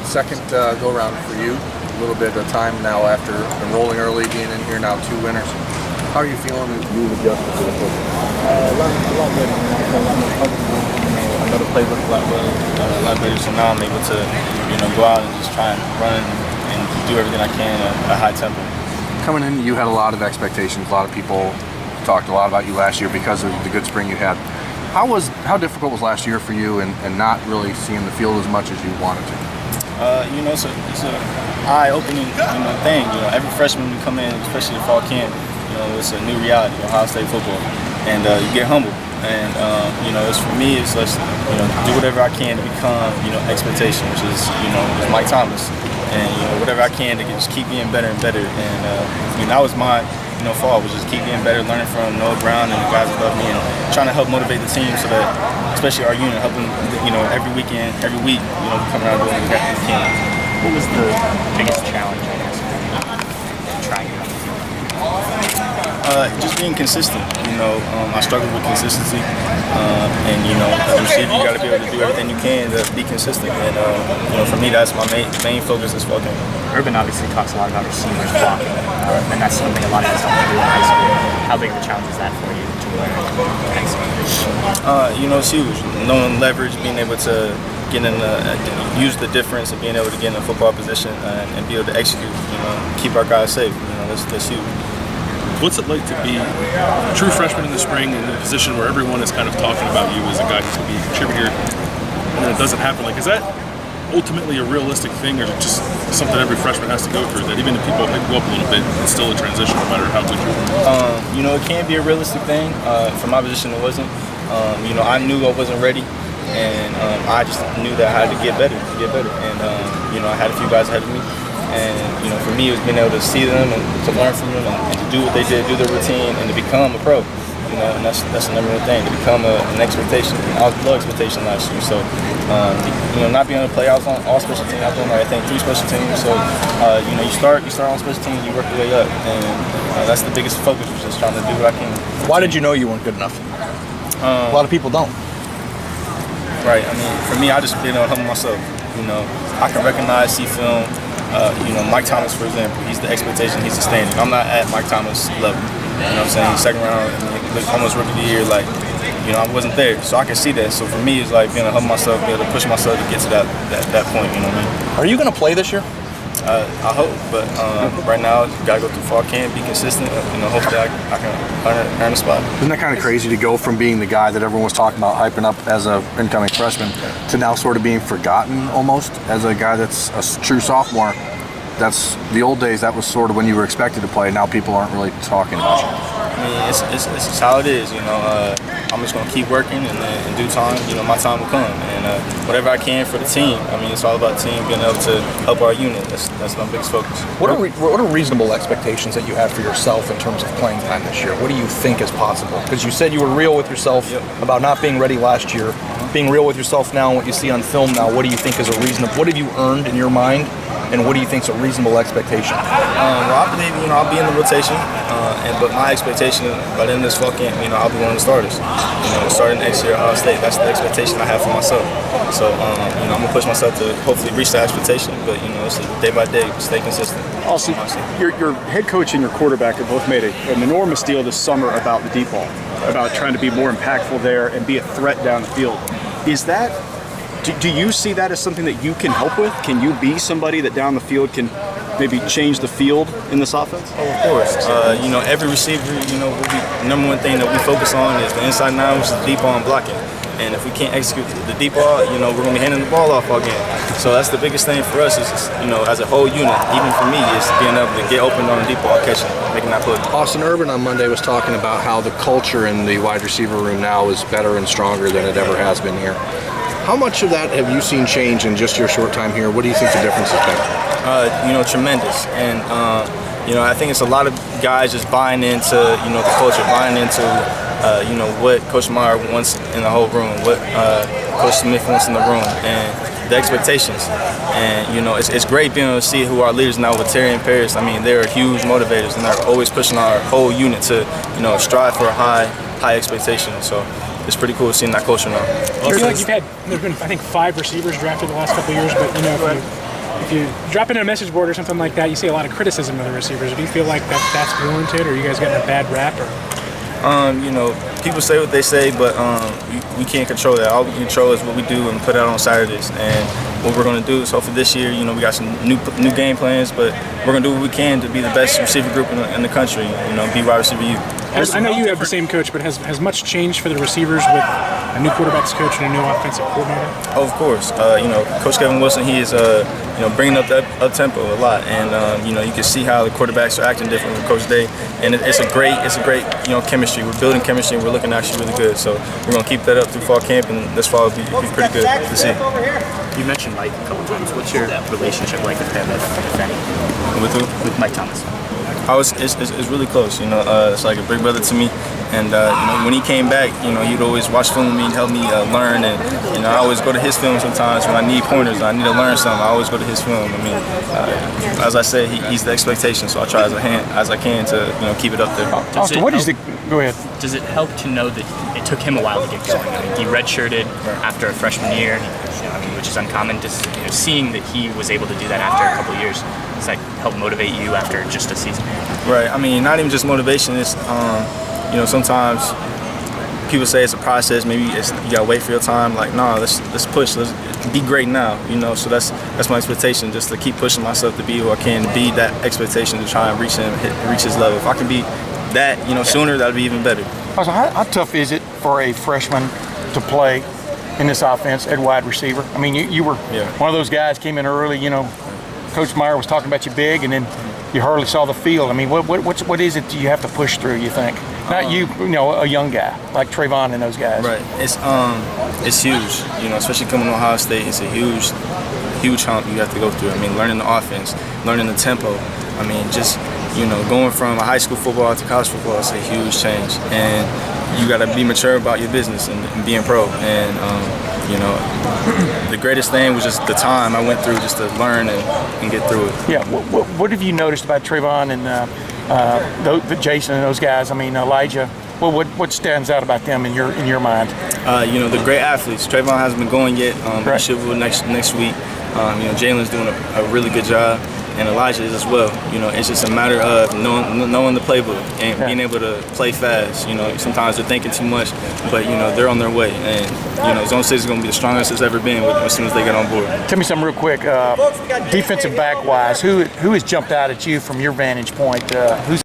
second go-round for you. A little bit of time now after enrolling early, being in here now, 2 winners. How are you feeling as you adjusted to the football? A lot better. A lot more comfortable. I know the playbook a lot better, so now I'm able to, go out and just try and run and do everything I can at a high tempo. Coming in, you had a lot of expectations. A lot of people talked a lot about you last year because of the good spring you had. How difficult was last year for you and not really seeing the field as much as you wanted to? It's an eye-opening thing. Every freshman you come in, especially the fall camp, it's a new reality, Ohio State football, and you get humbled. And it's for me, it's just do whatever I can to become expectation, which is is Mike Thomas, and whatever I can to just keep getting better and better. And that was my fall, was just keep getting better, learning from Noah Brown and the guys above me, and trying to help motivate the team so that, especially our unit, helping every weekend, every week, coming out and doing what we can. What was the biggest challenge, I guess, trying to just being consistent. I struggle with consistency, and as a receiver, you got to be able to do everything you can to be consistent. And for me, that's my main focus this fall game. Urban obviously talks a lot about receivers blocking, and that's something a lot of us have to do in high school. How big of a challenge is that for you to learn in high school? It's huge. Knowing leverage, being able to get in use the difference of being able to get in a football position and be able to execute. Keep our guys safe. That's huge. What's it like to be a true freshman in the spring in a position where everyone is kind of talking about you as a guy who's going to be a contributor, and then it doesn't happen? Is that ultimately a realistic thing, or is it just something every freshman has to go through, that even if people maybe go up a little bit, it's still a transition no matter how good you are? It can be a realistic thing. For my position, it wasn't. I knew I wasn't ready, and I just knew that I had to get better. And I had a few guys ahead of me. And for me, it was being able to see them and to learn from them and to do what they did, do their routine, and to become a pro. And that's the number one thing, to become an expectation. I was below expectation last year, so not being able to play, I was on all special teams. I was doing I think 3 special teams. So you start on special teams, you work your way up, and that's the biggest focus, was just trying to do what I can. Why did you know you weren't good enough? A lot of people don't. Right. For me, I just been able to humble myself. I can recognize, see film. Mike Thomas, for example, he's the expectation, he's the standard. I'm not at Mike Thomas level. Second round, almost rookie of the year, I wasn't there. So I can see that. So for me, it's like being able to humble myself, be able to push myself to get to that point, Are you going to play this year? I hope, but right now, you got to go through fall camp, be consistent, hopefully I can earn a spot. Isn't that kind of crazy to go from being the guy that everyone was talking about, hyping up as an incoming freshman, to now sort of being forgotten almost as a guy that's a true sophomore? That's the old days. That was sort of when you were expected to play. Now people aren't really talking about you. It's how it is. I'm just gonna keep working, and then in due time, my time will come. And whatever I can for the team. It's all about the team being able to help our unit. That's my biggest focus. What are reasonable expectations that you have for yourself in terms of playing time this year? What do you think is possible? Because you said you were real with yourself about not being ready last year. Being real with yourself now and what you see on film now, what do you think is a reasonable? What have you earned in your mind? And what do you think is a reasonable expectation? I believe I'll be in the rotation, but my expectation by the end of this fall camp, I'll be one of the starters. Starting next year at Ohio State, that's the expectation I have for myself. So I'm gonna push myself to hopefully reach that expectation. But it's day by day, stay consistent. Also, your head coach and your quarterback have both made an enormous deal this summer about the deep ball, about trying to be more impactful there and be a threat down the field. Do you see that as something that you can help with? Can you be somebody that down the field can maybe change the field in this offense? Oh, of course. Every receiver, the number one thing that we focus on is the inside nine, which is the deep ball and blocking. And if we can't execute the deep ball, we're going to be handing the ball off all game. So that's the biggest thing for us is, as a whole unit, even for me, is being able to get open on the deep ball, catching, making that play. Austin Urban on Monday was talking about how the culture in the wide receiver room now is better and stronger than it ever has been here. How much of that have you seen change in just your short time here? What do you think the difference has been? Tremendous. And, I think it's a lot of guys just buying into, the culture, buying into, what Coach Meyer wants in the whole room, what Coach Smith wants in the room, and the expectations. And, it's great being able to see who our leaders now with Terry and Paris. They're huge motivators, and they're always pushing our whole unit to, strive for a high expectation. So it's pretty cool seeing that culture now. I feel like there's been, I think, 5 receivers drafted the last couple of years, but if you if you drop in a message board or something like that, you see a lot of criticism of the receivers. Do you feel like that's warranted, or you guys getting a bad rap? Or? You know, people say what they say, but we can't control that. All we can control is what we do and put out on Saturdays. And what we're going to do is hopefully this year, you know, we got some new game plans, but we're going to do what we can to be the best receiver group in the country. You know, be wide receiver U. I know you have the same coach, but has much changed for the receivers with a new quarterbacks coach and a new offensive coordinator? Oh, of course. You know, Coach Kevin Wilson, he is you know, bringing up the up tempo a lot, and you know, you can see how the quarterbacks are acting different with Coach Day, and it's a great you know, chemistry. We're building chemistry, and we're looking actually really good. So we're gonna keep that up through fall camp, and this fall will be pretty good to see. You mentioned Mike a couple times. What's your relationship like with him, if any? With who? With Mike Thomas. It's really close, you know. It's like a big brother to me, and you know, when he came back, you know, he'd always watch film with me and help me learn, and you know, I always go to his film sometimes when I need pointers, I need to learn something. I always go to his film. I mean, as I said, he's the expectation, so I try as I can to, you know, keep it up there. Austin, what is the? Go ahead. Does it help to know that it took him a while to get going? I mean, he redshirted after a freshman year, I mean, which is uncommon. Just, you know, seeing that he was able to do that after a couple of years, does that help motivate you after just a season? Right. I mean, not even just motivation. It's you know, sometimes people say it's a process. Maybe you gotta wait for your time. Like, no, let's push. Let's be great now. You know, so that's my expectation. Just to keep pushing myself to be who I can, to be that expectation, to try and reach his level. If I can be that, you know, sooner, that'd be even better. Also, how tough is it for a freshman to play in this offense at wide receiver? I mean, you were one of those guys, came in early. You know, Coach Meyer was talking about you big, and then you hardly saw the field. I mean, what is it you have to push through, you think? Not you know, a young guy like Trayvon and those guys. Right. It's huge. You know, especially coming to Ohio State, it's a huge hump you have to go through. I mean, learning the offense, learning the tempo. I mean, just, you know, going from a high school football to college football, it's a huge change. And you got to be mature about your business and being pro. And, you know, the greatest thing was just the time I went through just to learn and get through it. Yeah. What have you noticed about Trayvon and the Jason and those guys? I mean, Elijah. Well, what stands out about them in your mind? You know, the great athletes. Trayvon hasn't been going yet. Right. He should be next week. You know, Jalen's doing a really good job, and Elijah is as well. You know, it's just a matter of knowing the playbook and being able to play fast. You know, sometimes they're thinking too much, but you know, they're on their way. And you know, Zone 6 is going to be the strongest it's ever been as soon as they get on board. Tell me something real quick. Defensive back wise, who has jumped out at you from your vantage point? Who's